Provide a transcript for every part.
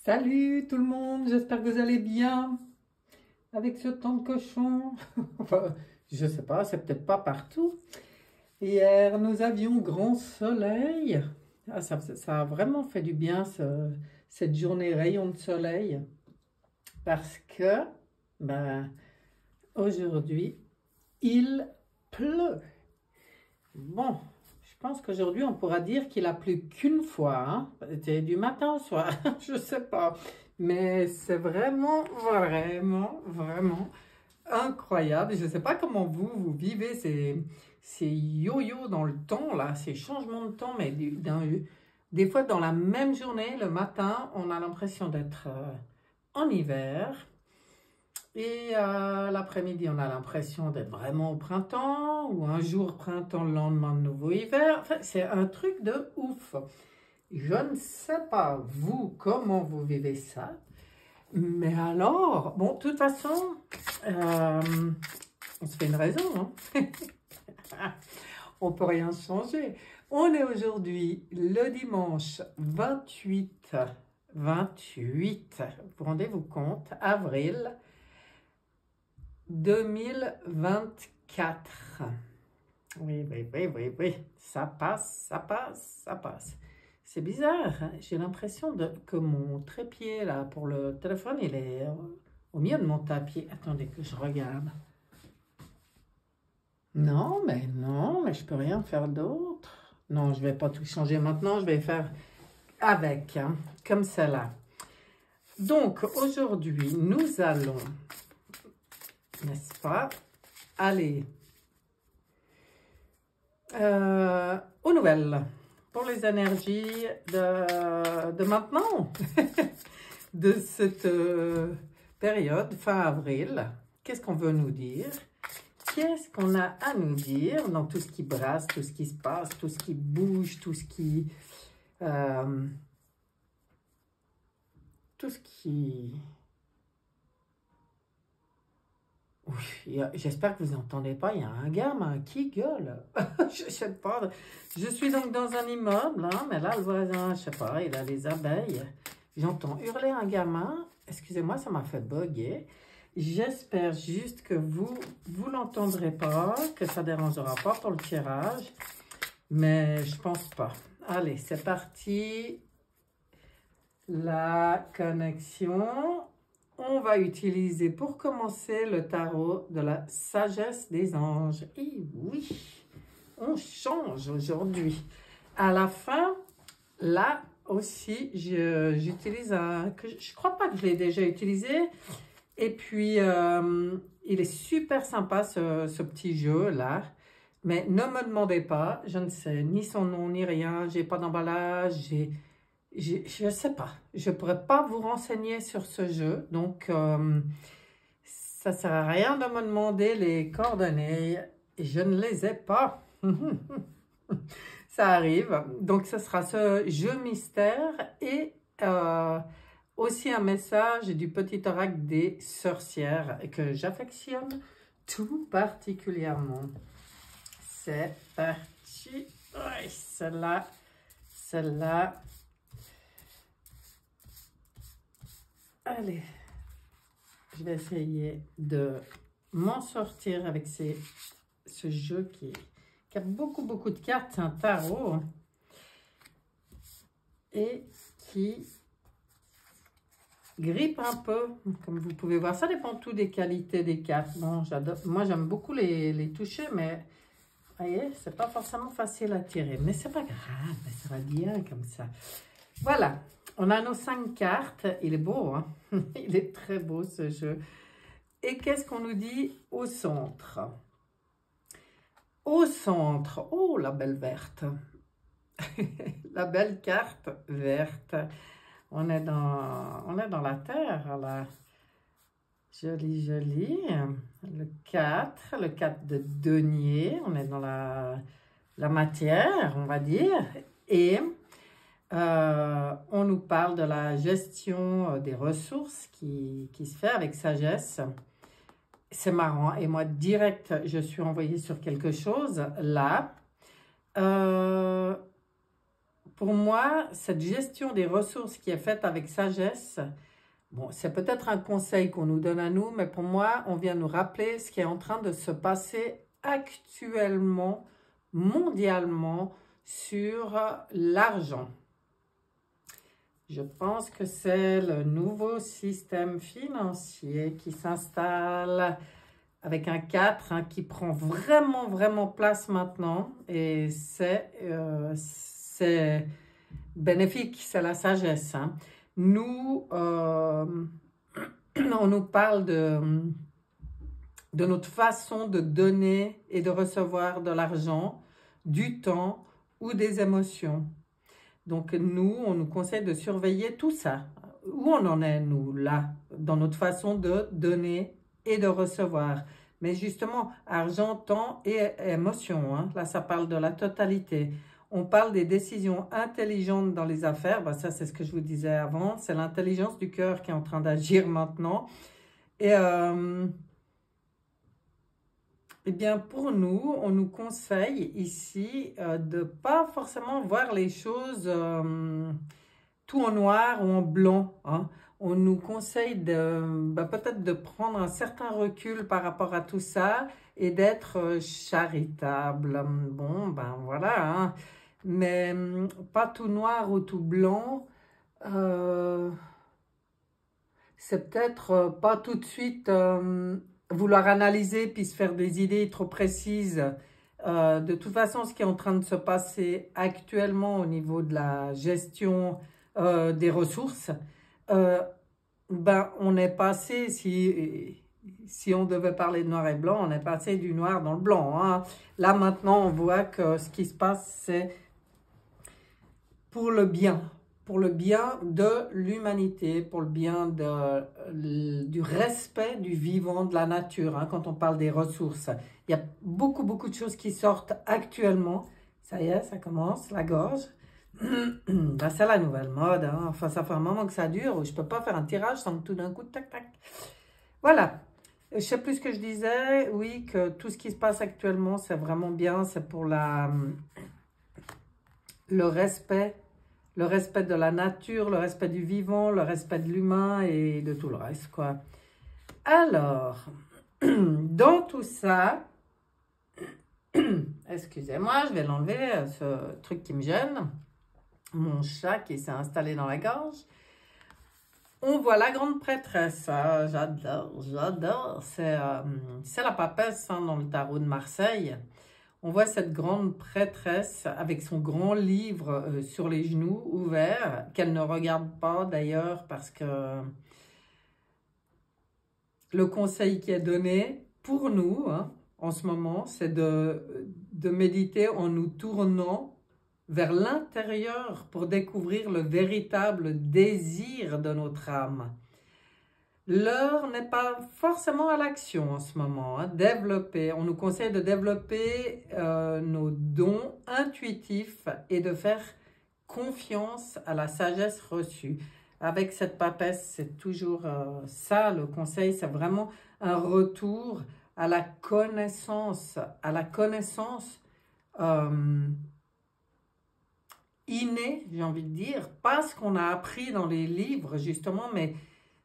Salut tout le monde, j'espère que vous allez bien avec ce temps de cochon. Enfin, je sais pas, c'est peut-être pas partout. Hier, nous avions grand soleil. Ah, ça a vraiment fait du bien cette journée rayon de soleil parce que ben, aujourd'hui, il pleut. Bon, je pense qu'aujourd'hui, on pourra dire qu'il a plu qu'une fois, hein. C'était du matin au soir, je sais pas. Mais c'est vraiment incroyable. Je ne sais pas comment vous vivez ces yo-yo dans le temps, là, ces changements de temps, mais des fois, dans la même journée, le matin, on a l'impression d'être en hiver. Et l'après-midi, on a l'impression d'être vraiment au printemps, ou un jour printemps, le lendemain de nouveau hiver. Enfin, c'est un truc de ouf. Je ne sais pas, vous, comment vous vivez ça. Mais alors, bon, de toute façon, on se fait une raison, hein. On peut rien changer. On est aujourd'hui le dimanche 28, vous rendez-vous compte, avril 2024. Oui. Ça passe. C'est bizarre, hein. J'ai l'impression que mon trépied, là, pour le téléphone, il est au milieu de mon tapis. Attendez que je regarde. Non, mais je peux rien faire d'autre. Non, je vais pas tout changer maintenant. Je vais faire avec, hein, comme celle-là. Donc, aujourd'hui, nous allons, n'est-ce pas, aller aux nouvelles pour les énergies de maintenant, de cette période, fin avril. Qu'est-ce qu'on veut nous dire? Qu'est-ce qu'on a à nous dire dans tout ce qui brasse, tout ce qui se passe, tout ce qui bouge, tout ce qui... J'espère que vous n'entendez pas, il y a un gamin qui gueule. Je sais pas. Je suis donc dans un immeuble, hein, mais là, le voisin, je sais pas, il a des abeilles. J'entends hurler un gamin. Excusez-moi, ça m'a fait bugger. J'espère juste que vous l'entendrez pas, que ça dérangera pas pour le tirage. Mais je pense pas. Allez, c'est parti. La connexion. On va utiliser pour commencer le tarot de la sagesse des anges. Et oui, on change aujourd'hui. À la fin, là aussi, j'utilise un... Je crois pas que je l'ai déjà utilisé. Et puis, il est super sympa ce petit jeu-là. Mais ne me demandez pas, je ne sais ni son nom ni rien. J'ai pas d'emballage, je ne sais pas, je ne pourrais pas vous renseigner sur ce jeu, donc ça ne sert à rien de me demander les coordonnées, je ne les ai pas. Ça arrive, donc ce sera ce jeu mystère et aussi un message du petit oracle des sorcières que j'affectionne tout particulièrement. C'est parti, oui, celle-là. Allez, je vais essayer de m'en sortir avec ce jeu qui a beaucoup de cartes. C'est un tarot et qui grippe un peu, comme vous pouvez voir. Ça dépend tout des qualités des cartes. Bon, moi, j'aime beaucoup les toucher, mais vous voyez, c'est pas forcément facile à tirer. Mais c'est pas grave, ça va bien comme ça. Voilà. On a nos 5 cartes. Il est beau, hein? Il est très beau, ce jeu. Et qu'est-ce qu'on nous dit au centre? Au centre, oh, la belle verte. La belle carte verte. On est dans la terre, là. Joli. Le 4 de denier. On est dans la matière, on va dire. Et... on nous parle de la gestion des ressources qui se fait avec sagesse. C'est marrant. Et moi, direct, je suis envoyée sur quelque chose. Là, pour moi, cette gestion des ressources qui est faite avec sagesse, bon, c'est peut-être un conseil qu'on nous donne à nous, mais pour moi, on vient nous rappeler ce qui est en train de se passer actuellement, mondialement, sur l'argent. Je pense que c'est le nouveau système financier qui s'installe avec un 4 hein, qui prend vraiment, vraiment place maintenant. Et c'est bénéfique, c'est la sagesse. Hein. Nous, on nous parle de notre façon de donner et de recevoir de l'argent, du temps ou des émotions. Donc, nous, on nous conseille de surveiller tout ça. Où on en est, nous, là, dans notre façon de donner et de recevoir. Mais justement, argent, temps et émotion, hein, là, ça parle de la totalité. On parle des décisions intelligentes dans les affaires. Ben, ça, c'est ce que je vous disais avant. C'est l'intelligence du cœur qui est en train d'agir maintenant. Et eh bien, pour nous, on nous conseille ici de ne pas forcément voir les choses tout en noir ou en blanc. Hein. On nous conseille peut-être de prendre un certain recul par rapport à tout ça et d'être charitable. Bon, ben voilà. Hein. Mais pas tout noir ou tout blanc. C'est peut-être pas tout de suite... vouloir analyser puis se faire des idées trop précises. De toute façon, ce qui est en train de se passer actuellement au niveau de la gestion des ressources, ben, on est passé, si on devait parler de noir et blanc, on est passé du noir dans le blanc. Hein. Là, maintenant, on voit que ce qui se passe, c'est pour le bien de l'humanité, pour le bien du respect du vivant, de la nature, hein, quand on parle des ressources. Il y a beaucoup, beaucoup de choses qui sortent actuellement. Ça y est, ça commence, la gorge. Ben, c'est la nouvelle mode. Hein. Enfin, ça fait un moment que ça dure. Je ne peux pas faire un tirage sans tout d'un coup, tac, tac. Voilà. Je ne sais plus ce que je disais. Oui, que tout ce qui se passe actuellement, c'est vraiment bien. C'est pour le respect de la nature, le respect du vivant, le respect de l'humain et de tout le reste, quoi. Alors, dans tout ça, excusez-moi, je vais l'enlever, ce truc qui me gêne, mon chat qui s'est installé dans la gorge. On voit la grande prêtresse, j'adore, c'est la papesse hein, dans le tarot de Marseille. On voit cette grande prêtresse avec son grand livre sur les genoux ouverts, qu'elle ne regarde pas d'ailleurs parce que le conseil qui est donné pour nous hein, en ce moment, c'est de méditer en nous tournant vers l'intérieur pour découvrir le véritable désir de notre âme. L'heure n'est pas forcément à l'action en ce moment. Hein. On nous conseille de développer nos dons intuitifs et de faire confiance à la sagesse reçue. Avec cette papesse, c'est toujours ça, le conseil, c'est vraiment un retour à la connaissance innée, j'ai envie de dire, pas ce qu'on a appris dans les livres justement, mais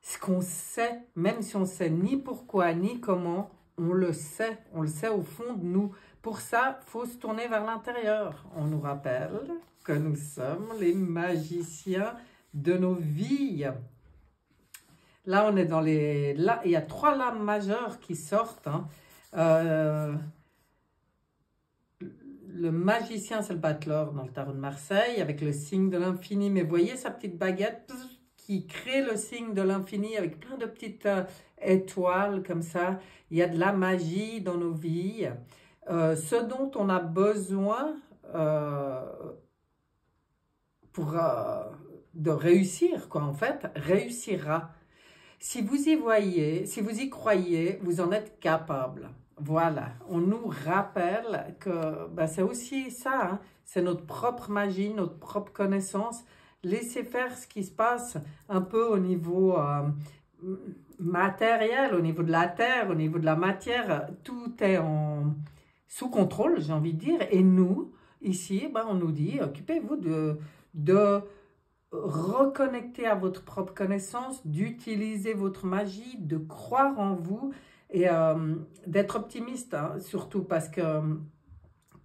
ce qu'on sait, même si on ne sait ni pourquoi, ni comment, on le sait au fond de nous. Pour ça, il faut se tourner vers l'intérieur. On nous rappelle que nous sommes les magiciens de nos vies. Là, on est dans les... Là, il y a 3 lames majeures qui sortent. Hein. Le magicien, c'est le battleur dans le tarot de Marseille, avec le signe de l'infini. Mais voyez sa petite baguette qui crée le signe de l'infini avec plein de petites étoiles comme ça. Il y a de la magie dans nos vies. Ce dont on a besoin de réussir, quoi, en fait, réussira. Si vous y voyez, si vous y croyez, vous en êtes capable. Voilà, on nous rappelle que ben, c'est aussi ça, hein, c'est notre propre magie, notre propre connaissance. Laissez faire ce qui se passe un peu au niveau matériel, au niveau de la terre, au niveau de la matière. Tout est sous contrôle, j'ai envie de dire. Et nous, ici, ben, on nous dit, occupez-vous de reconnecter à votre propre connaissance, d'utiliser votre magie, de croire en vous et d'être optimiste, hein, surtout parce que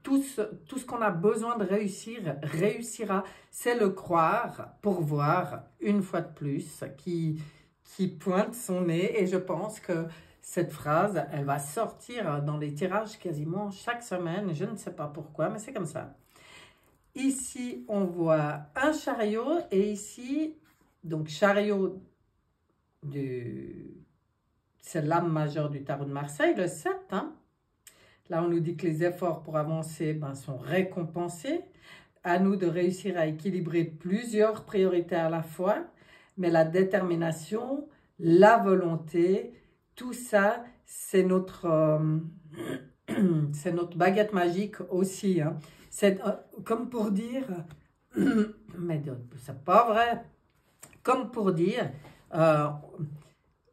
tout ce qu'on a besoin de réussir, réussira. C'est le croire pour voir, une fois de plus, qui pointe son nez. Et je pense que cette phrase, elle va sortir dans les tirages quasiment chaque semaine. Je ne sais pas pourquoi, mais c'est comme ça. Ici, on voit un chariot et ici, donc chariot, c'est l'âme majeure du tarot de Marseille, le 7. Hein. Là, on nous dit que les efforts pour avancer sont récompensés. À nous de réussir à équilibrer plusieurs priorités à la fois, mais la détermination, la volonté, tout ça, c'est notre baguette magique aussi. Hein. C'est comme pour dire, mais c'est pas vrai, comme pour dire,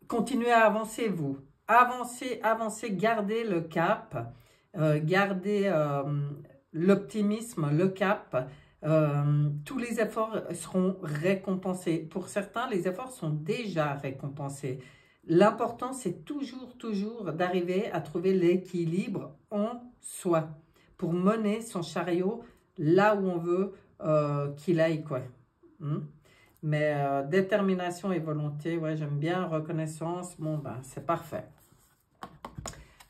continuez à avancer vous, avancez, avancez, gardez le cap, gardez l'optimisme, le cap, tous les efforts seront récompensés. Pour certains, les efforts sont déjà récompensés. L'important, c'est toujours d'arriver à trouver l'équilibre en soi pour mener son chariot là où on veut qu'il aille, quoi. Mais détermination et volonté, ouais, j'aime bien, reconnaissance, bon, ben, c'est parfait.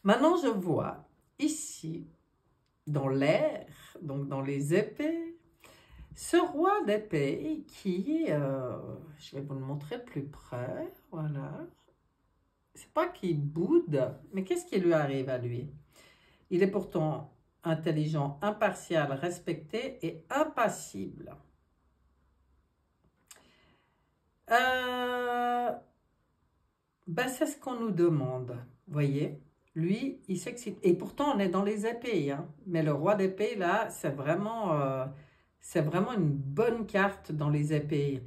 Maintenant, je vois ici, dans l'air, donc dans les épées, ce roi d'épée qui, je vais vous le montrer de plus près, voilà. C'est pas qu'il boude, mais qu'est-ce qui lui arrive à lui? Il est pourtant intelligent, impartial, respecté et impassible. Ben c'est ce qu'on nous demande, voyez. Lui, il s'excite. Et pourtant, on est dans les épées, hein. Mais le roi d'épée, là, c'est vraiment une bonne carte dans les épées.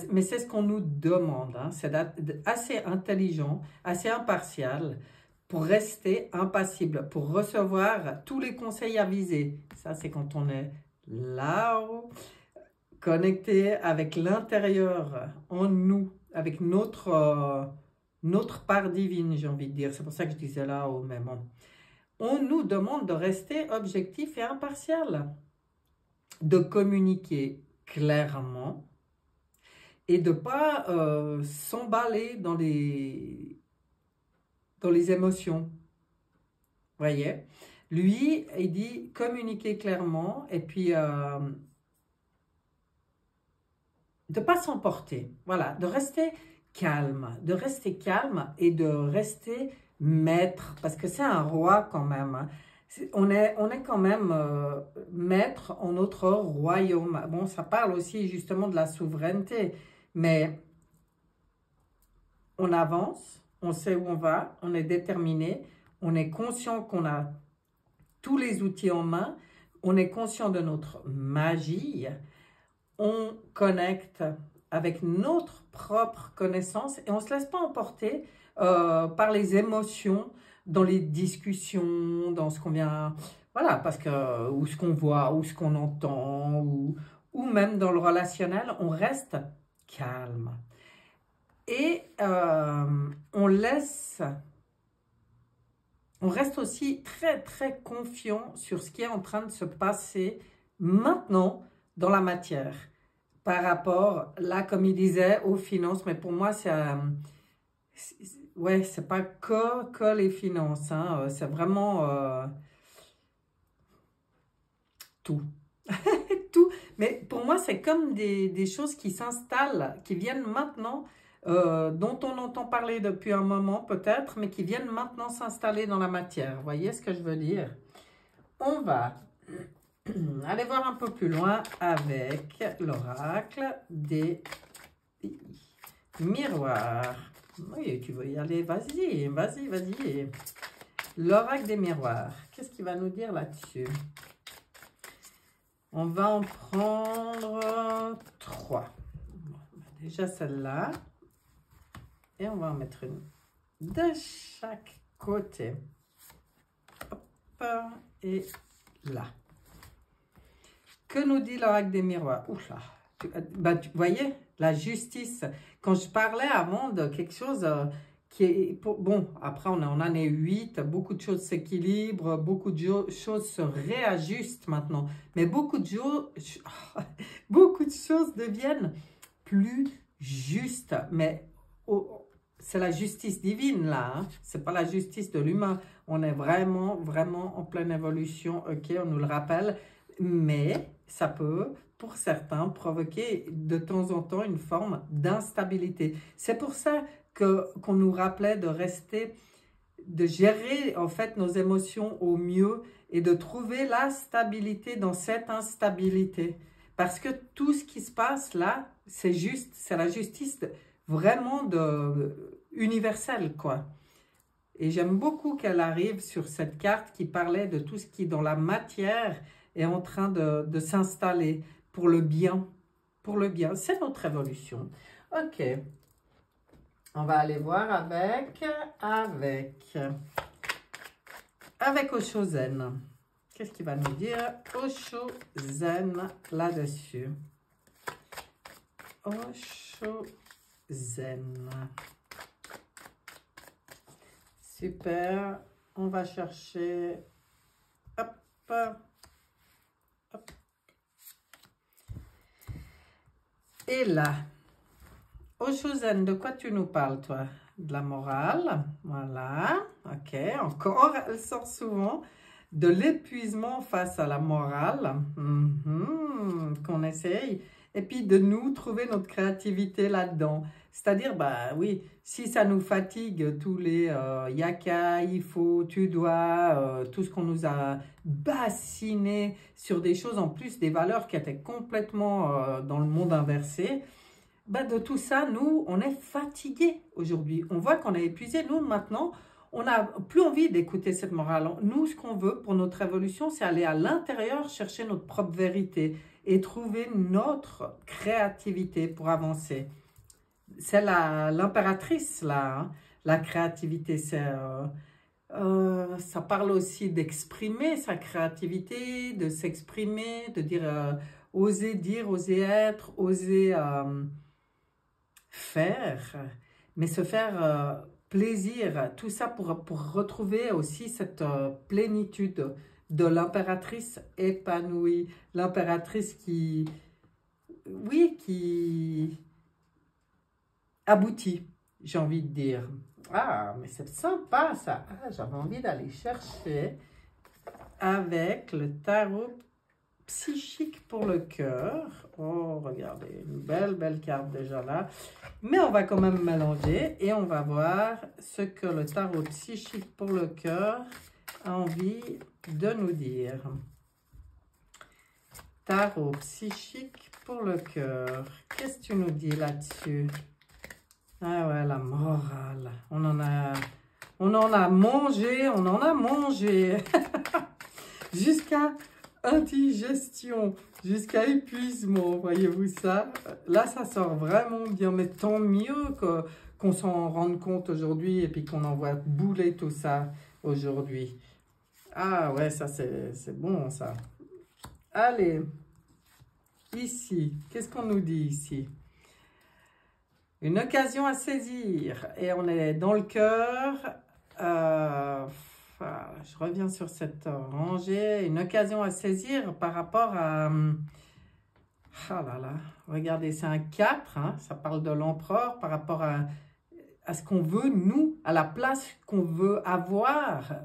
Mais c'est ce qu'on nous demande, hein. C'est d'être assez intelligent, assez impartial pour rester impassible, pour recevoir tous les conseils avisés. Ça, c'est quand on est là-haut, connecté avec l'intérieur, en nous, avec notre part divine, j'ai envie de dire. C'est pour ça que je disais là-haut, mais bon. On nous demande de rester objectif et impartial, de communiquer clairement et de ne pas s'emballer dans les émotions. Voyez? Lui, il dit communiquer clairement et puis de ne pas s'emporter. Voilà, de rester calme et de rester maître, parce que c'est un roi quand même. Hein. On est quand même maître en notre royaume. Bon, ça parle aussi justement de la souveraineté, mais on avance, on sait où on va, on est déterminé, on est conscient qu'on a tous les outils en main, on est conscient de notre magie, on connecte avec notre propre connaissance et on ne se laisse pas emporter par les émotions dans les discussions, dans ce qu'on vient... Voilà, parce que, ou ce qu'on voit, ou ce qu'on entend, ou même dans le relationnel, on reste calme. Et on reste aussi très confiant sur ce qui est en train de se passer maintenant dans la matière. Par rapport, là, comme il disait, aux finances. Mais pour moi, c'est pas que les finances. Hein, c'est vraiment tout. Tout. Mais pour moi, c'est comme des choses qui s'installent, qui viennent maintenant, dont on entend parler depuis un moment peut-être, mais qui viennent maintenant s'installer dans la matière. Vous voyez ce que je veux dire? On va... allez voir un peu plus loin avec l'oracle des miroirs. Oui, tu veux y aller, vas-y. L'oracle des miroirs, qu'est-ce qu'il va nous dire là-dessus? On va en prendre 3. Déjà celle-là. Et on va en mettre une de chaque côté. Hop, et là. Que nous dit l'oracle des miroirs? Oula, vous voyez, la justice. Quand je parlais avant de quelque chose qui est... Bon, après on est en année 8, beaucoup de choses s'équilibrent, beaucoup de choses se réajustent maintenant. Mais beaucoup de choses deviennent plus justes. Mais c'est la justice divine là, hein? C'est pas la justice de l'humain. On est vraiment, vraiment en pleine évolution, ok, on nous le rappelle. Mais ça peut, pour certains, provoquer de temps en temps une forme d'instabilité. C'est pour ça qu'on nous rappelait de rester, de gérer en fait nos émotions au mieux et de trouver la stabilité dans cette instabilité. Parce que tout ce qui se passe là, c'est juste, c'est la justice vraiment universelle, quoi. Et j'aime beaucoup qu'elle arrive sur cette carte qui parlait de tout ce qui, dans la matière, est en train de s'installer pour le bien. Pour le bien. C'est notre évolution. Ok. On va aller voir avec Osho Zen. Qu'est-ce qu'il va nous dire Osho Zen là-dessus? Osho Zen. Super. On va chercher... Hop. Hop. Et là, Osho Zen, de quoi tu nous parles, toi? De la morale. Voilà. Ok. Encore, elle sort souvent. De l'épuisement face à la morale. Qu'on essaye. Et puis de nous trouver notre créativité là-dedans. C'est-à-dire, bah oui, si ça nous fatigue, tous les yaka, il faut, tu dois, tout ce qu'on nous a bassiné sur des choses, en plus des valeurs qui étaient complètement dans le monde inversé, bah de tout ça, nous, on est fatigués aujourd'hui. On voit qu'on est épuisé. Nous, maintenant, on n'a plus envie d'écouter cette morale. Nous, ce qu'on veut pour notre évolution, c'est aller à l'intérieur, chercher notre propre vérité et trouver notre créativité pour avancer. C'est l'impératrice, là, hein. La créativité, ça parle aussi d'exprimer sa créativité, de s'exprimer, de dire, oser être, oser faire, mais se faire plaisir, tout ça pour retrouver aussi cette plénitude de l'impératrice épanouie, l'impératrice qui, oui, qui aboutit, j'ai envie de dire. Ah, mais c'est sympa ça. Ah, j'avais envie d'aller chercher avec le tarot psychique pour le cœur. Oh, regardez, une belle carte déjà là. Mais on va quand même mélanger et on va voir ce que le tarot psychique pour le cœur a envie de nous dire. Tarot psychique pour le cœur. Qu'est-ce que tu nous dis là-dessus? Ah ouais, la morale. On en a mangé. Jusqu'à indigestion, jusqu'à épuisement, voyez-vous ça? Là, ça sort vraiment bien, mais tant mieux qu'on s'en rende compte aujourd'hui et puis qu'on en voit bouler tout ça aujourd'hui. Ah ouais, ça c'est bon ça. Allez, ici, qu'est-ce qu'on nous dit ici? Une occasion à saisir. Et on est dans le cœur. Je reviens sur cette rangée. Une occasion à saisir par rapport à... Ah là là, regardez, c'est un 4. Hein, ça parle de l'empereur par rapport à ce qu'on veut, nous, à la place qu'on veut avoir,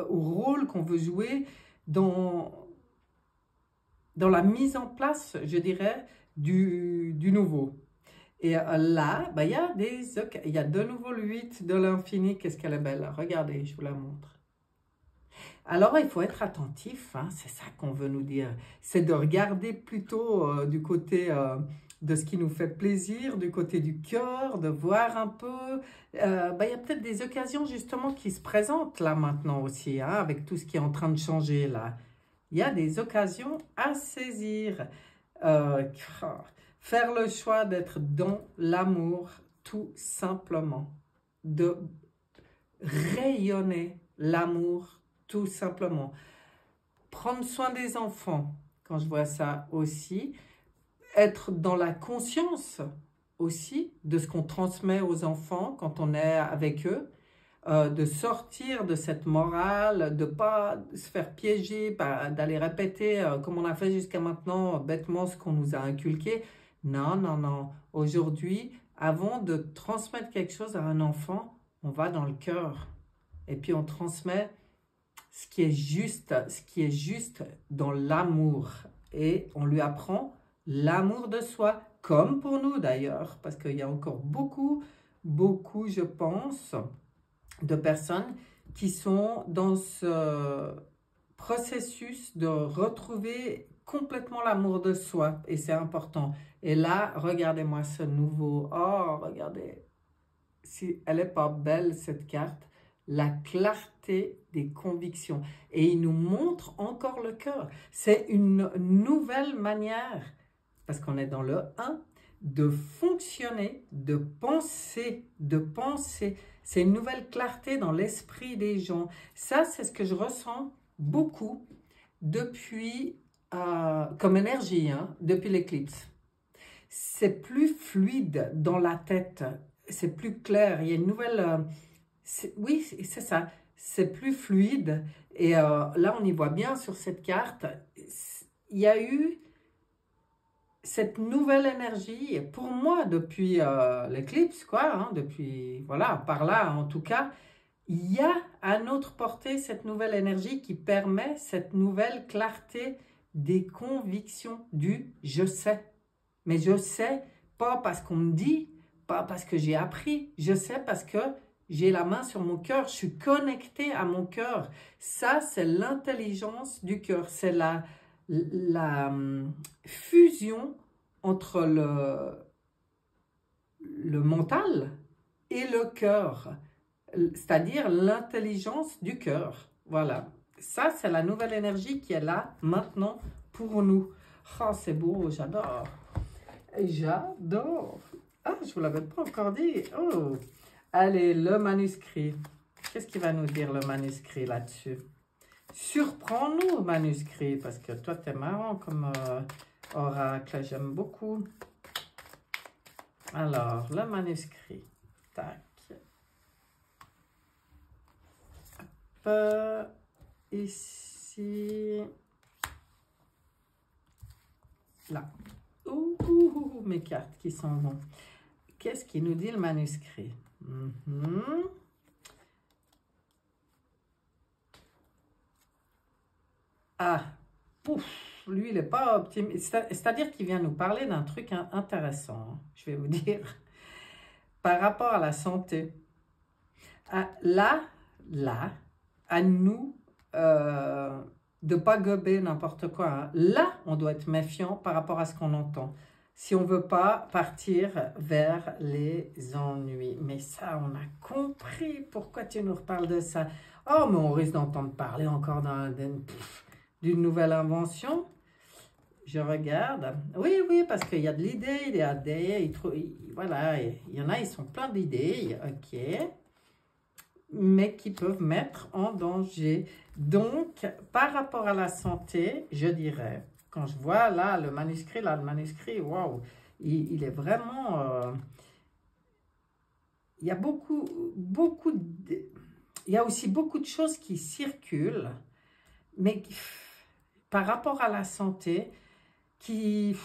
au rôle qu'on veut jouer dans la mise en place, je dirais, du nouveau. Et là, bah, il y a de nouveau le 8 de l'infini. Qu'est-ce qu'elle est belle. Regardez, je vous la montre. Alors, il faut être attentif. Hein, c'est ça qu'on veut nous dire. C'est de regarder plutôt du côté de ce qui nous fait plaisir, du côté du cœur, de voir un peu. Bah, il y a peut-être des occasions justement qui se présentent là maintenant aussi, hein, avec tout ce qui est en train de changer là. Il y a des occasions à saisir. Faire le choix d'être dans l'amour, tout simplement. De rayonner l'amour, tout simplement. Prendre soin des enfants, quand je vois ça aussi. Être dans la conscience aussi de ce qu'on transmet aux enfants quand on est avec eux, de sortir de cette morale, de ne pas se faire piéger, d'aller répéter comme on a fait jusqu'à maintenant, bêtement ce qu'on nous a inculqué. Non, non, non. Aujourd'hui, avant de transmettre quelque chose à un enfant, on va dans le cœur. Et puis on transmet ce qui est juste dans l'amour. Et on lui apprend l'amour de soi, comme pour nous d'ailleurs, parce qu'il y a encore beaucoup, je pense, de personnes qui sont dans ce processus de retrouver complètement l'amour de soi, et c'est important. Et là, regardez-moi ce nouveau, oh, regardez, si elle n'est pas belle cette carte, la clarté des convictions. Et il nous montre encore le cœur. C'est une nouvelle manière, parce qu'on est dans le 1, de fonctionner, de penser, de penser. C'est une nouvelle clarté dans l'esprit des gens. Ça, c'est ce que je ressens beaucoup depuis, comme énergie, hein, depuis l'éclipse. C'est plus fluide dans la tête, c'est plus clair. Il y a une nouvelle... oui, c'est ça. C'est plus fluide. Et là, on y voit bien sur cette carte. Il y a eu cette nouvelle énergie, pour moi, depuis l'éclipse, quoi, hein, depuis, voilà, par là, en tout cas, il y a à notre portée cette nouvelle énergie qui permet cette nouvelle clarté des convictions du « je sais ». Mais je sais, pas parce qu'on me dit, pas parce que j'ai appris, je sais parce que j'ai la main sur mon cœur, je suis connectée à mon cœur. Ça, c'est l'intelligence du cœur, c'est la fusion entre le mental et le cœur, c'est-à-dire l'intelligence du cœur. Voilà, ça c'est la nouvelle énergie qui est là maintenant pour nous. Oh, c'est beau, j'adore. J'adore. Ah, je ne vous l'avais pas encore dit. Oh, allez, le manuscrit. Qu'est-ce qu'il va nous dire le manuscrit là-dessus? Surprends-nous, manuscrit, parce que toi, t'es marrant comme oracle. J'aime beaucoup. Alors, le manuscrit. Tac. Hop. Ici. Là. Ouh, mes cartes qui s'en vont. Qu'est-ce qui nous dit le manuscrit? Ah, pouf, lui, il n'est pas optimiste. C'est-à-dire qu'il vient nous parler d'un truc intéressant, hein, je vais vous dire, par rapport à la santé. Ah, là, à nous de ne pas gober n'importe quoi. Hein. Là, on doit être méfiant par rapport à ce qu'on entend. Si on ne veut pas partir vers les ennuis. Mais ça, on a compris. Pourquoi tu nous reparles de ça? Oh, mais on risque d'entendre parler encore d'une nouvelle invention. Je regarde. Oui, oui, parce qu'il y a de l'idée. Il y a voilà, il y en a, ils sont plein d'idées. OK. Mais qui peuvent mettre en danger. Donc, par rapport à la santé, je dirais, quand je vois là le manuscrit, waouh, il est vraiment... il y a il y a aussi beaucoup de choses qui circulent, mais par rapport à la santé, qui...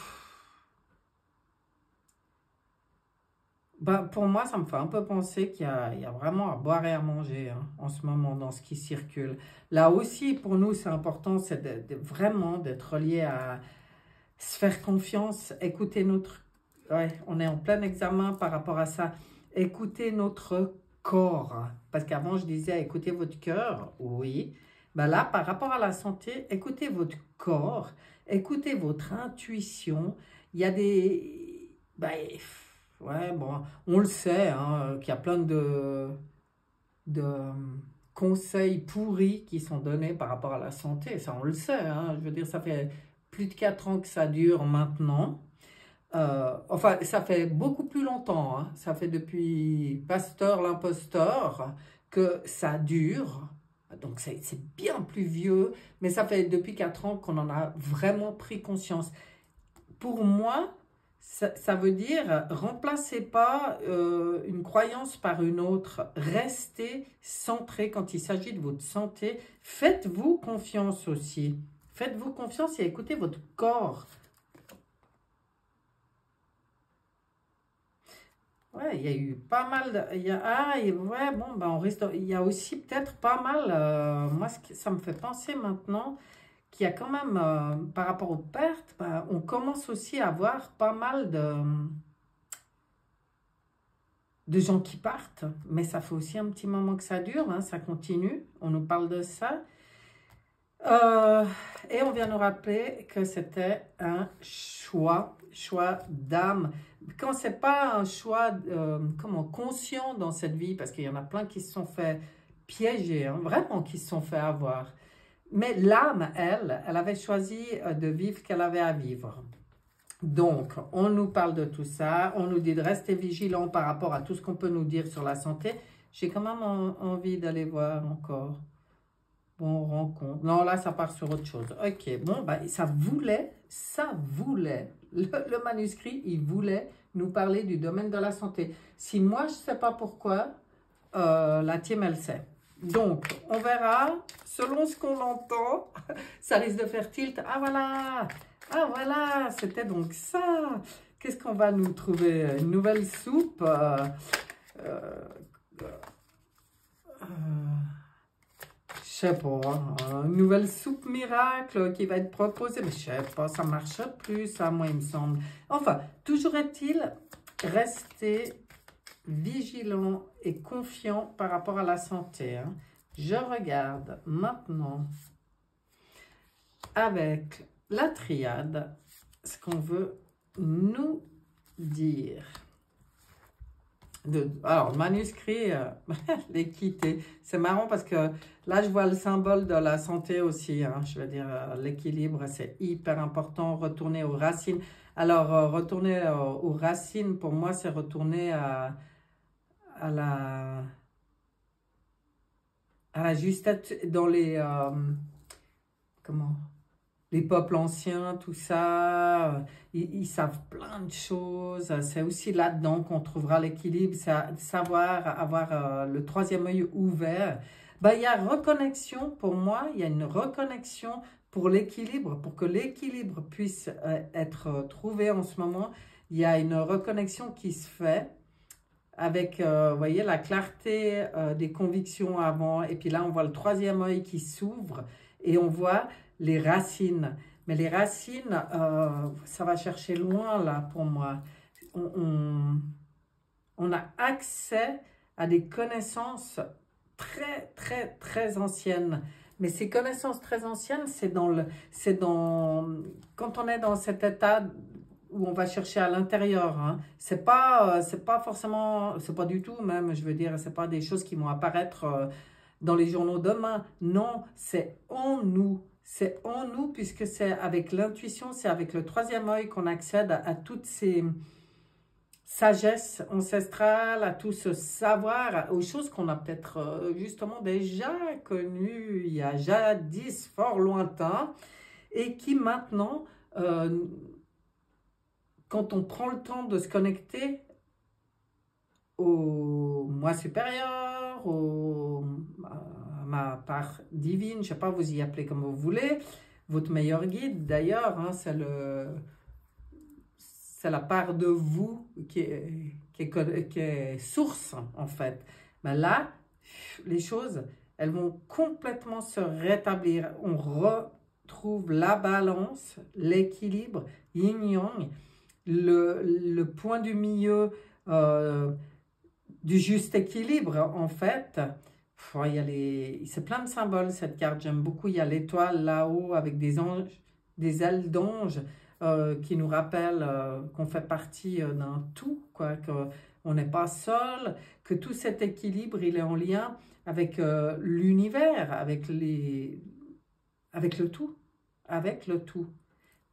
Ben, pour moi, ça me fait un peu penser qu'il y a vraiment à boire et à manger hein, en ce moment dans ce qui circule. Là aussi, pour nous, c'est important, c'est vraiment d'être relié à se faire confiance, écouter notre... Ouais, on est en plein examen par rapport à ça. Écouter notre corps. Parce qu'avant, je disais, écoutez votre cœur. Oui. Ben là, par rapport à la santé, écoutez votre corps. Écoutez votre intuition. Il y a des... Ben, ouais, bon, on le sait, hein, qu'il y a plein de conseils pourris qui sont donnés par rapport à la santé. Ça, on le sait. Hein, je veux dire, ça fait plus de 4 ans que ça dure maintenant. Enfin, ça fait beaucoup plus longtemps. Hein, ça fait depuis Pasteur l'imposteur que ça dure. Donc, c'est bien plus vieux, mais ça fait depuis 4 ans qu'on en a vraiment pris conscience. Pour moi, ça veut dire, remplacez pas une croyance par une autre. Restez centré quand il s'agit de votre santé. Faites-vous confiance aussi. Faites-vous confiance et écoutez votre corps. Ouais, il y a eu pas mal de... ouais, bon, ben on risque il y a aussi peut-être pas mal... moi, ça me fait penser maintenant qu'il y a quand même, par rapport aux pertes, ben, on commence aussi à avoir pas mal de gens qui partent. Mais ça fait aussi un petit moment que ça dure, hein, ça continue. On nous parle de ça. Et on vient nous rappeler que c'était un choix d'âme. Quand c'est pas un choix conscient dans cette vie, parce qu'il y en a plein qui se sont fait piéger, hein, vraiment qui se sont fait avoir. Mais l'âme, elle avait choisi de vivre ce qu'elle avait à vivre. Donc, on nous parle de tout ça, on nous dit de rester vigilant par rapport à tout ce qu'on peut nous dire sur la santé. J'ai quand même envie d'aller voir encore. Bon, rencontre. Non, là, ça part sur autre chose. Ok, bon, bah, ça voulait, le manuscrit, il voulait nous parler du domaine de la santé. Si moi, je ne sais pas pourquoi, la team, elle sait. Donc, on verra, selon ce qu'on entend, ça risque de faire tilt. Ah, voilà, c'était donc ça. Qu'est-ce qu'on va nous trouver? Une nouvelle soupe je sais pas, une nouvelle soupe miracle qui va être proposée, mais je sais pas, ça marche plus, ça, moi, il me semble. Enfin, toujours est-il, rester vigilant et confiant par rapport à la santé. Hein. Je regarde maintenant avec la triade ce qu'on veut nous dire. Alors, le manuscrit, l'équité, c'est marrant parce que là, je vois le symbole de la santé aussi. Hein, je veux dire, l'équilibre, c'est hyper important. Retourner aux racines. Alors, retourner aux racines, pour moi, c'est retourner à la justesse dans les... comment les peuples anciens, tout ça, ils savent plein de choses. C'est aussi là-dedans qu'on trouvera l'équilibre, savoir avoir le troisième œil ouvert. Ben, il y a reconnexion, pour moi, il y a une reconnexion pour l'équilibre, pour que l'équilibre puisse être trouvé en ce moment. Il y a une reconnexion qui se fait avec, vous voyez, la clarté des convictions avant. Et puis là, on voit le troisième œil qui s'ouvre et on voit les racines. Mais les racines, ça va chercher loin là pour moi. On a accès à des connaissances très anciennes. Mais ces connaissances très anciennes, quand on est dans cet état où on va chercher à l'intérieur. Hein. C'est pas forcément, c'est pas du tout même, je veux dire, c'est pas des choses qui vont apparaître dans les journaux demain. Non, c'est en nous. C'est en nous puisque c'est avec l'intuition, c'est avec le troisième œil qu'on accède à toutes ces sagesses ancestrales, à tout ce savoir, aux choses qu'on a peut-être justement déjà connues il y a jadis fort lointain et qui maintenant, quand on prend le temps de se connecter au moi supérieur, à ma part divine, je ne sais pas, vous y appelez comme vous voulez, votre meilleur guide d'ailleurs, hein, c'est la part de vous qui est source en fait. Mais là, les choses, elles vont complètement se rétablir. On retrouve la balance, l'équilibre, yin-yang, le point du milieu du juste équilibre en fait. C'est plein de symboles cette carte, j'aime beaucoup. Il y a l'étoile là-haut avec des anges, des ailes d'ange qui nous rappellent qu'on fait partie d'un tout, quoi, qu'on n'est pas seul, que tout cet équilibre il est en lien avec l'univers, avec le tout.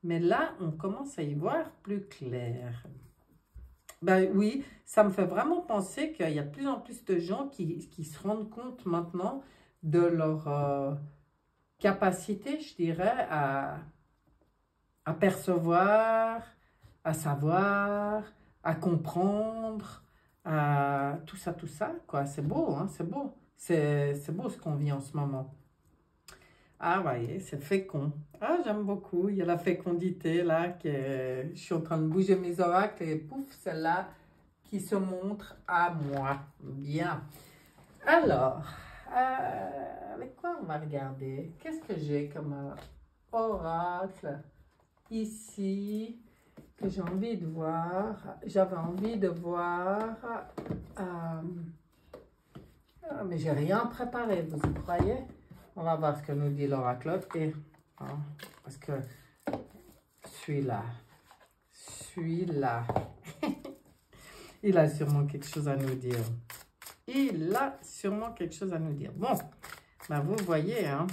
Mais là, on commence à y voir plus clair. Ben oui, ça me fait vraiment penser qu'il y a de plus en plus de gens qui se rendent compte maintenant de leur capacité, je dirais, à percevoir, à savoir, à comprendre, à tout ça, quoi. C'est beau, hein, c'est beau. C'est beau ce qu'on vit en ce moment. Ah, voyez, c'est fécond. Ah, j'aime beaucoup. Il y a la fécondité, là, que je suis en train de bouger mes oracles et pouf, celle-là qui se montre à moi. Bien. Alors, avec quoi on va regarder? Qu'est-ce que j'ai comme oracle ici que j'ai envie de voir? J'avais envie de voir... mais j'ai rien préparé, vous y croyez? On va voir ce que nous dit l'oracle. Et, hein, parce que celui-là, il a sûrement quelque chose à nous dire. Il a sûrement quelque chose à nous dire. Bon, ben vous voyez, hein,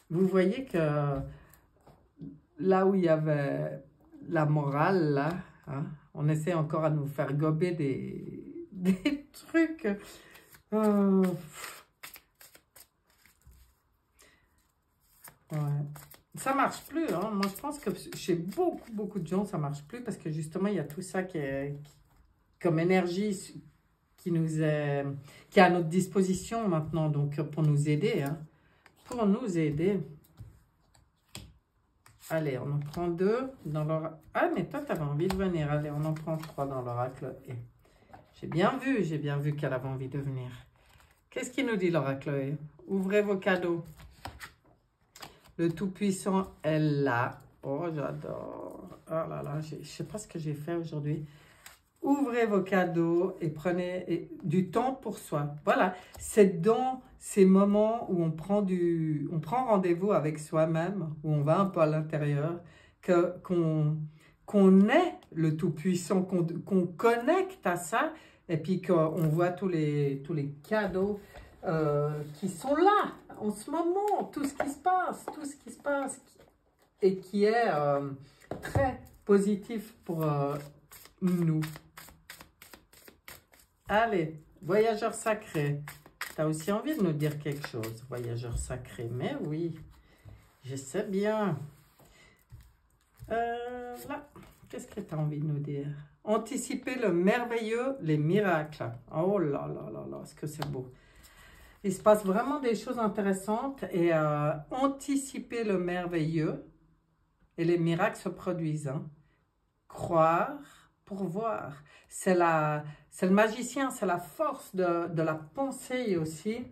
vous voyez que là où il y avait la morale, là, hein, on essaie encore à nous faire gober des trucs. Ouais. Ça marche plus, hein. Moi, je pense que chez beaucoup de gens, ça marche plus parce que justement, il y a tout ça qui est comme énergie qui est à notre disposition maintenant, donc pour nous aider, hein. Pour nous aider. Allez, on en prend 2 dans l'oracle. Ah, mais toi, tu avais envie de venir. Allez, on en prend 3 dans l'oracle. J'ai bien vu qu'elle avait envie de venir. Qu'est-ce qu'il nous dit l'oracle? Ouvrez vos cadeaux. Le Tout-Puissant est là. Oh, j'adore. Oh là là, je ne sais pas ce que j'ai fait aujourd'hui. Ouvrez vos cadeaux et prenez du temps pour soi. Voilà, c'est dans ces moments où on prend rendez-vous avec soi-même, où on va un peu à l'intérieur, qu'on est le Tout-Puissant, qu'on connecte à ça, et puis qu'on voit tous les cadeaux qui sont là, en ce moment, tout ce qui se passe, et qui est très positif pour nous. Allez, voyageur sacré, tu as aussi envie de nous dire quelque chose, voyageur sacré, mais oui, je sais bien. Là, qu'est-ce que tu as envie de nous dire? Anticiper le merveilleux, les miracles. Oh là là là là, est-ce que c'est beau. Il se passe vraiment des choses intéressantes et anticiper le merveilleux et les miracles se produisent. Hein. Croire pour voir. C'est le magicien, c'est la force de la pensée aussi.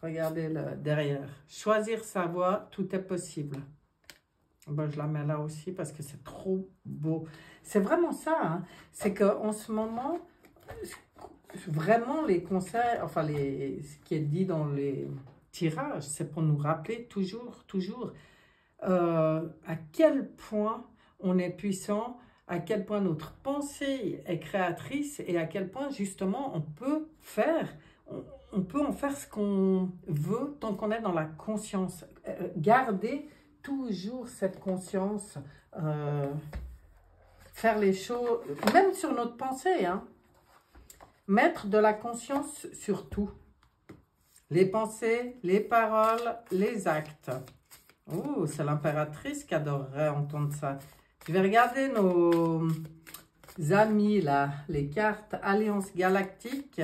Regardez le derrière. Choisir sa voie, tout est possible. Ben, je la mets là aussi parce que c'est trop beau. C'est vraiment ça. Hein. C'est qu'en ce moment, vraiment les conseils, enfin ce qui est dit dans les tirages, c'est pour nous rappeler toujours à quel point on est puissant, à quel point notre pensée est créatrice et à quel point justement on peut en faire ce qu'on veut tant qu'on est dans la conscience. Garder toujours cette conscience, faire les choses, même sur notre pensée, hein. Mettre de la conscience sur tout. Les pensées, les paroles, les actes. Oh, c'est l'impératrice qui adorerait entendre ça. Je vais regarder nos amis, là, les cartes Alliance Galactique,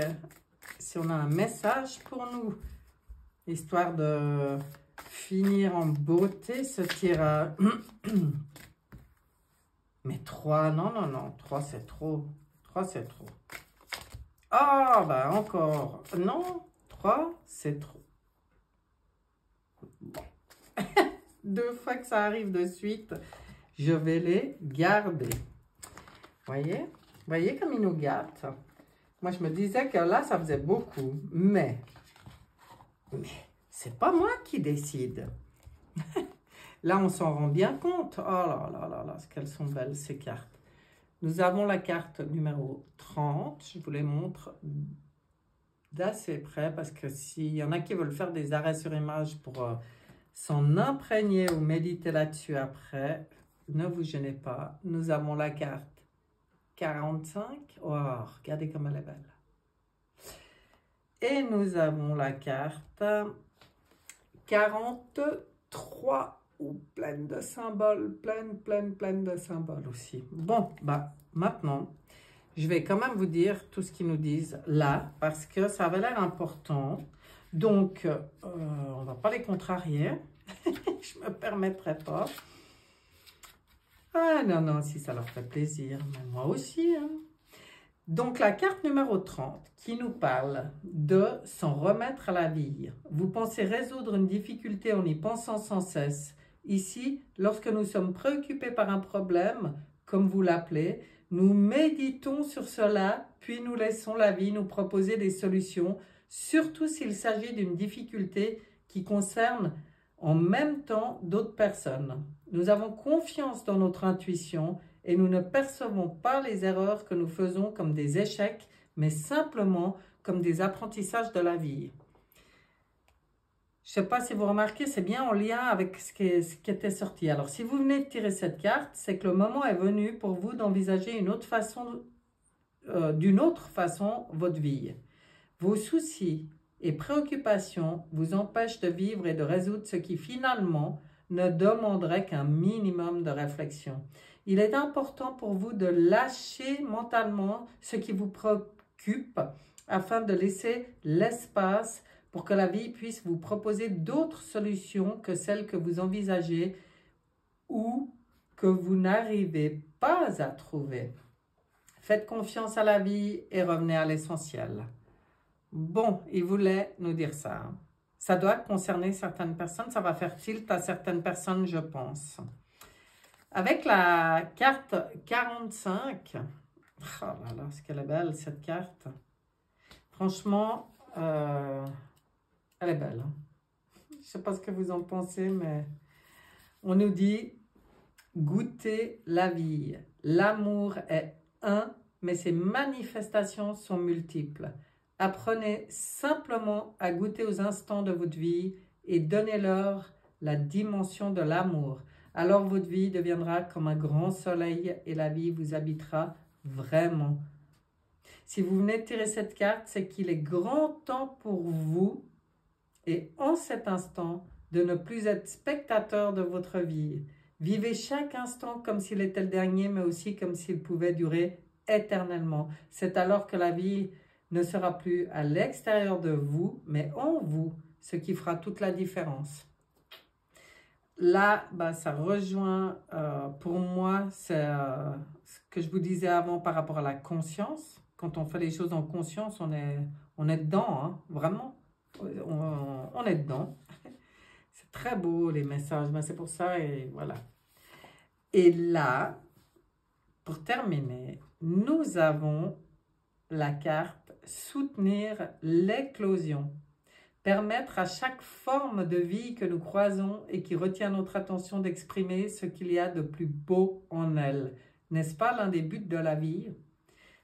si on a un message pour nous, histoire de finir en beauté ce tirage. Mais 3, non, 3 c'est trop. 3 c'est trop. Ah, bah encore. Non, 3 c'est trop. Bon. 2 fois que ça arrive de suite, je vais les garder. Voyez comme ils nous gâtent. Moi, je me disais que là, ça faisait beaucoup. Mais c'est pas moi qui décide. Là, on s'en rend bien compte. Oh là là là là, qu'elles sont belles, ces cartes. Nous avons la carte numéro 30. Je vous les montre d'assez près parce que s'il y en a qui veulent faire des arrêts sur image pour s'en imprégner ou méditer là-dessus après, ne vous gênez pas. Nous avons la carte 45. Oh, regardez comme elle est belle. Et nous avons la carte 43, ou pleine de symboles, pleine de symboles aussi. Bon, bah maintenant, je vais quand même vous dire tout ce qu'ils nous disent là, parce que ça avait l'air important. Donc, on ne va pas les contrarier. Je ne me permettrai pas. Ah non, non, si ça leur fait plaisir, mais moi aussi. Hein. Donc, la carte numéro 30 qui nous parle de s'en remettre à la vie. Vous pensez résoudre une difficulté en y pensant sans cesse. Ici, lorsque nous sommes préoccupés par un problème, comme vous l'appelez, nous méditons sur cela, puis nous laissons la vie nous proposer des solutions, surtout s'il s'agit d'une difficulté qui concerne en même temps d'autres personnes. Nous avons confiance dans notre intuition et nous ne percevons pas les erreurs que nous faisons comme des échecs, mais simplement comme des apprentissages de la vie. Je ne sais pas si vous remarquez, c'est bien en lien avec ce qui était sorti. Alors, si vous venez de tirer cette carte, c'est que le moment est venu pour vous d'envisager d'une autre façon votre vie. Vos soucis et préoccupations vous empêchent de vivre et de résoudre ce qui finalement ne demanderait qu'un minimum de réflexion. Il est important pour vous de lâcher mentalement ce qui vous préoccupe afin de laisser l'espace pour que la vie puisse vous proposer d'autres solutions que celles que vous envisagez ou que vous n'arrivez pas à trouver. Faites confiance à la vie et revenez à l'essentiel. Bon, il voulait nous dire ça. Ça doit concerner certaines personnes, ça va faire tilt à certaines personnes, je pense. Avec la carte 45, oh là là, est-ce qu'elle est belle cette carte. Franchement, elle est belle. Hein? Je ne sais pas ce que vous en pensez, mais on nous dit goûter la vie. L'amour est un, mais ses manifestations sont multiples. Apprenez simplement à goûter aux instants de votre vie et donnez-leur la dimension de l'amour. Alors votre vie deviendra comme un grand soleil et la vie vous habitera vraiment. Si vous venez de tirer cette carte, c'est qu'il est grand temps pour vous, et en cet instant, de ne plus être spectateur de votre vie. Vivez chaque instant comme s'il était le dernier, mais aussi comme s'il pouvait durer éternellement. C'est alors que la vie ne sera plus à l'extérieur de vous, mais en vous, ce qui fera toute la différence. Là, bah, ça rejoint, pour moi, c'est ce que je vous disais avant par rapport à la conscience. Quand on fait les choses en conscience, on est dedans, hein, vraiment. On est dedans. C'est très beau, les messages, mais c'est pour ça, et voilà. Et là, pour terminer, nous avons la carte « Soutenir l'éclosion ». Permettre à chaque forme de vie que nous croisons et qui retient notre attention d'exprimer ce qu'il y a de plus beau en elle. N'est-ce pas l'un des buts de la vie?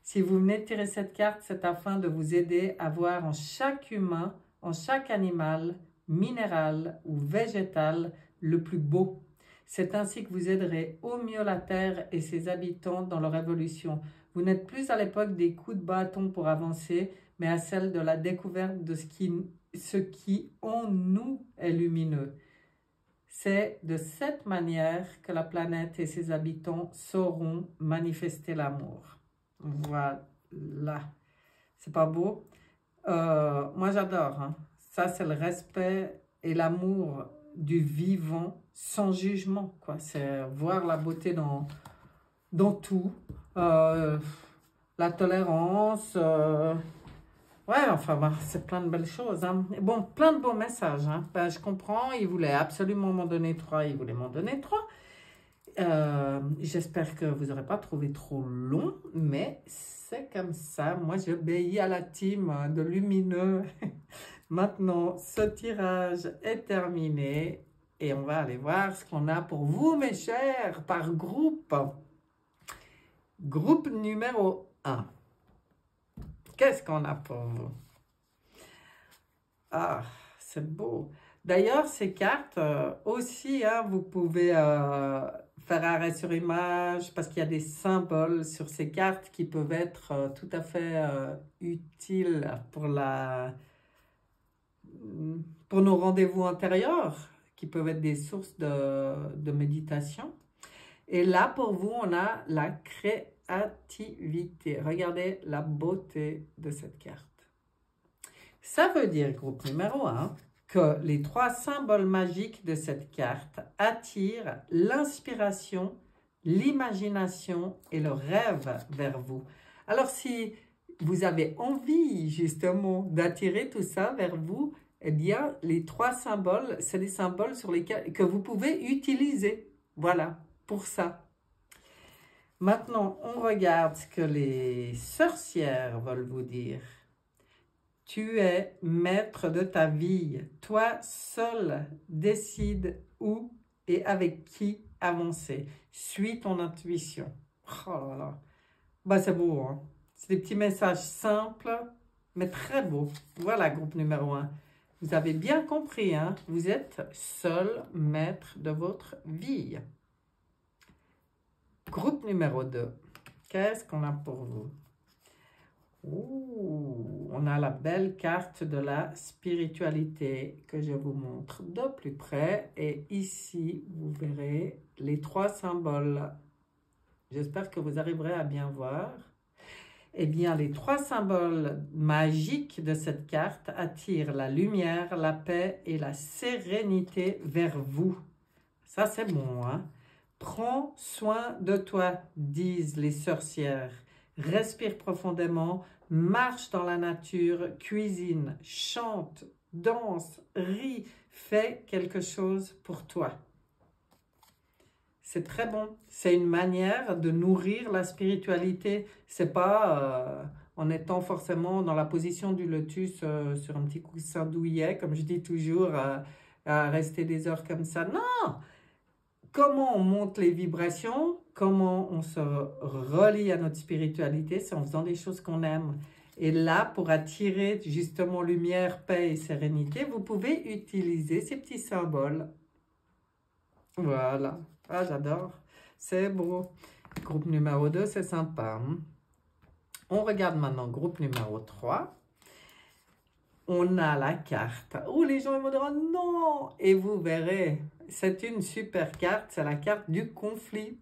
Si vous venez de tirer cette carte, c'est afin de vous aider à voir en chaque humain, en chaque animal, minéral ou végétal, le plus beau. C'est ainsi que vous aiderez au mieux la Terre et ses habitants dans leur évolution. Vous n'êtes plus à l'époque des coups de bâton pour avancer, mais à celle de la découverte de ce qui en nous est lumineux. C'est de cette manière que la planète et ses habitants sauront manifester l'amour. Voilà. C'est pas beau? Moi, j'adore. Hein. Ça, c'est le respect et l'amour du vivant sans jugement. C'est voir la beauté dans tout. La tolérance. Ouais, enfin, bah, c'est plein de belles choses. Hein. Bon, plein de beaux messages. Hein. Ben, je comprends, il voulait absolument m'en donner 3. Il voulait m'en donner 3. J'espère que vous n'aurez pas trouvé trop long, mais c'est comme ça. Moi, j'obéis à la team de lumineux. Maintenant, ce tirage est terminé et on va aller voir ce qu'on a pour vous, mes chers, par groupe. Groupe numéro 1. Qu'est-ce qu'on a pour vous? Ah, c'est beau. D'ailleurs, ces cartes aussi, hein, vous pouvez faire arrêt sur image parce qu'il y a des symboles sur ces cartes qui peuvent être tout à fait utiles pour nos rendez-vous antérieurs, qui peuvent être des sources de méditation. Et là, pour vous, on a la créativité. Regardez la beauté de cette carte. Ça veut dire, groupe numéro 1, que les 3 symboles magiques de cette carte attirent l'inspiration, l'imagination et le rêve vers vous. Alors, si vous avez envie, justement, d'attirer tout ça vers vous, eh bien, les 3 symboles, c'est des symboles que vous pouvez utiliser. Voilà, pour ça. Maintenant, on regarde ce que les sorcières veulent vous dire. Tu es maître de ta vie. Toi seul décide où et avec qui avancer. Suis ton intuition. Oh là là. Bah, c'est beau, hein? C'est des petits messages simples, mais très beaux. Voilà, groupe numéro 1. Vous avez bien compris, hein? Vous êtes seul maître de votre vie. Groupe numéro 2. Qu'est-ce qu'on a pour vous? Ouh, on a la belle carte de la spiritualité que je vous montre de plus près. Et ici, vous verrez les 3 symboles. J'espère que vous arriverez à bien voir. Eh bien, les 3 symboles magiques de cette carte attirent la lumière, la paix et la sérénité vers vous. Ça, c'est bon, hein? Prends soin de toi, disent les sorcières. Respire profondément, marche dans la nature, cuisine, chante, danse, ris, fais quelque chose pour toi. C'est très bon. C'est une manière de nourrir la spiritualité. C'est pas en étant forcément dans la position du lotus sur un petit coussin douillet, comme je dis toujours, à rester des heures comme ça. Non! Comment on monte les vibrations, comment on se relie à notre spiritualité, c'est en faisant des choses qu'on aime. Et là, pour attirer justement lumière, paix et sérénité, vous pouvez utiliser ces petits symboles. Voilà. Ah, j'adore. C'est beau. Groupe numéro 2, c'est sympa. Hein? On regarde maintenant groupe numéro 3. On a la carte. Oh, les gens vont dire oh, non. Et vous verrez, c'est une super carte. C'est la carte du conflit.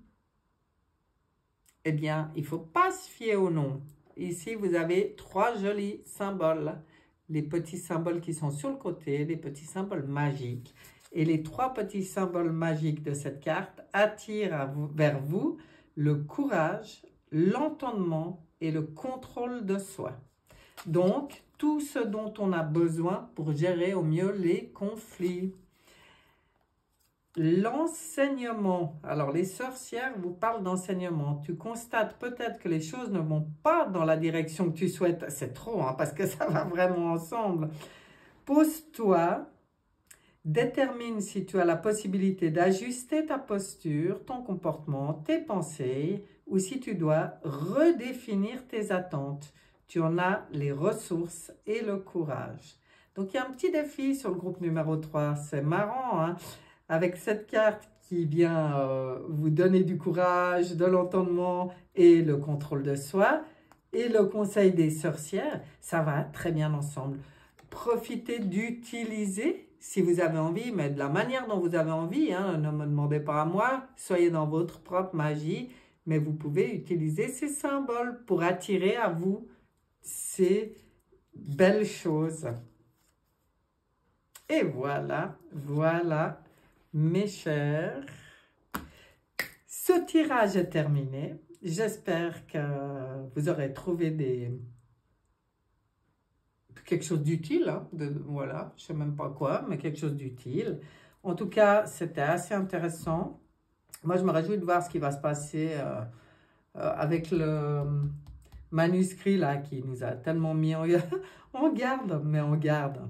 Eh bien, il ne faut pas se fier au nom. Ici, vous avez 3 jolis symboles. Les petits symboles qui sont sur le côté, les petits symboles magiques. Et les 3 petits symboles magiques de cette carte attirent vers vous le courage, l'entendement et le contrôle de soi. Donc, tout ce dont on a besoin pour gérer au mieux les conflits. L'enseignement. Alors, les sorcières vous parlent d'enseignement. Tu constates peut-être que les choses ne vont pas dans la direction que tu souhaites. C'est trop, hein, parce que ça va vraiment ensemble. Pose-toi. Détermine si tu as la possibilité d'ajuster ta posture, ton comportement, tes pensées, ou si tu dois redéfinir tes attentes. Tu en as les ressources et le courage. Donc, il y a un petit défi sur le groupe numéro 3. C'est marrant, hein? Avec cette carte qui vient vous donner du courage, de l'entendement et le contrôle de soi, et le conseil des sorcières, ça va très bien ensemble. Profitez d'utiliser, si vous avez envie, mais de la manière dont vous avez envie, hein, ne me demandez pas à moi, soyez dans votre propre magie, mais vous pouvez utiliser ces symboles pour attirer à vous ces belles choses. Et voilà, voilà, mes chers, ce tirage est terminé. J'espère que vous aurez trouvé quelque chose d'utile, hein, voilà, je ne sais même pas quoi, mais quelque chose d'utile. En tout cas, c'était assez intéressant. Moi, je me réjouis de voir ce qui va se passer avec le manuscrit là qui nous a tellement mis en garde, mais en garde.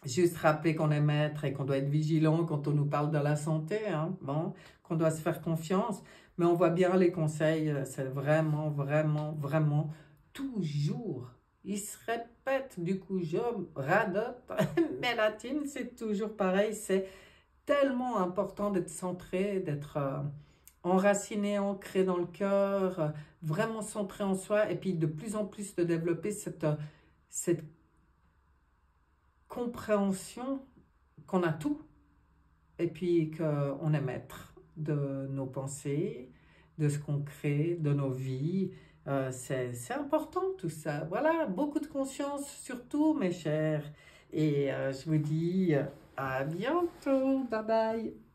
Juste rappeler qu'on est maître et qu'on doit être vigilant quand on nous parle de la santé, hein, bon, qu'on doit se faire confiance. Mais on voit bien les conseils, c'est vraiment, vraiment, vraiment toujours. Il se répète, du coup, je radote, mais la team, c'est toujours pareil. C'est tellement important d'être centré, d'être enraciné, ancré dans le cœur, vraiment centré en soi, et puis de plus en plus de développer cette compréhension qu'on a tout, et puis qu'on est maître de nos pensées, de ce qu'on crée, de nos vies. C'est important tout ça. Voilà, beaucoup de conscience surtout, mes chers. Et je vous dis à bientôt. Bye bye.